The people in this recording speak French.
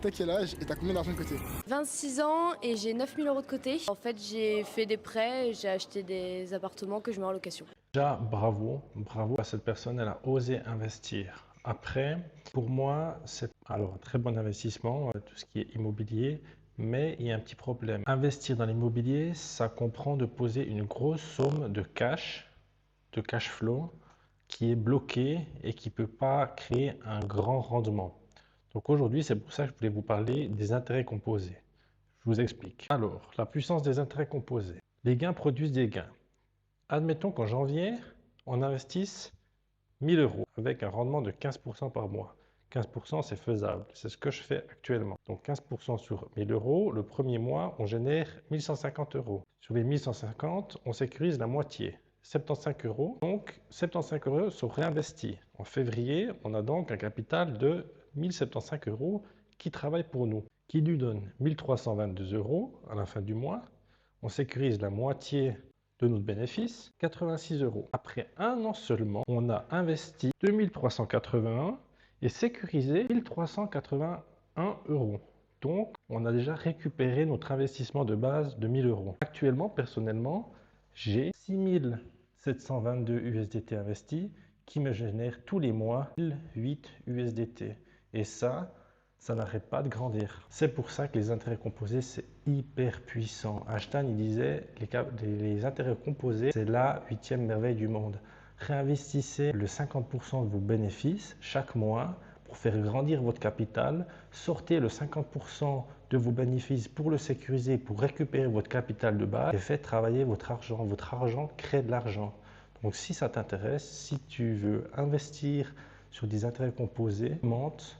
T'as quel âge et t'as combien d'argent de côté? 26 ans et j'ai 9 000 euros de côté. En fait, j'ai fait des prêts et j'ai acheté des appartements que je mets en location. Déjà, bravo à cette personne, elle a osé investir. Après, pour moi, c'est alors un très bon investissement, tout ce qui est immobilier, mais il y a un petit problème. Investir dans l'immobilier, ça comprend de poser une grosse somme de cash flow, qui est bloquée et qui ne peut pas créer un grand rendement. Donc aujourd'hui, c'est pour ça que je voulais vous parler des intérêts composés. Je vous explique. Alors, la puissance des intérêts composés. Les gains produisent des gains. Admettons qu'en janvier, on investisse 1000 euros avec un rendement de 15% par mois. 15%, c'est faisable. C'est ce que je fais actuellement. Donc 15% sur 1000 euros, le premier mois, on génère 1150 euros. Sur les 1150, on sécurise la moitié, 75 euros. Donc 75 euros sont réinvestis. En février, on a donc un capital de 1075 euros qui travaille pour nous, qui nous donne 1322 euros à la fin du mois. On sécurise la moitié de notre bénéfice, 86 euros. Après un an seulement, on a investi 2381 et sécurisé 1381 euros. Donc, on a déjà récupéré notre investissement de base de 1000 euros. Actuellement, personnellement, j'ai 6722 USDT investis qui me génèrent tous les mois 1008 USDT. Et ça n'arrête pas de grandir. C'est pour ça que les intérêts composés, c'est hyper puissant. Einstein, il disait, les intérêts composés, c'est la 8e merveille du monde. Réinvestissez le 50% de vos bénéfices chaque mois pour faire grandir votre capital. Sortez le 50% de vos bénéfices pour le sécuriser, pour récupérer votre capital de base et faites travailler votre argent. Votre argent crée de l'argent. Donc si ça t'intéresse, si tu veux investir sur des intérêts composés, monte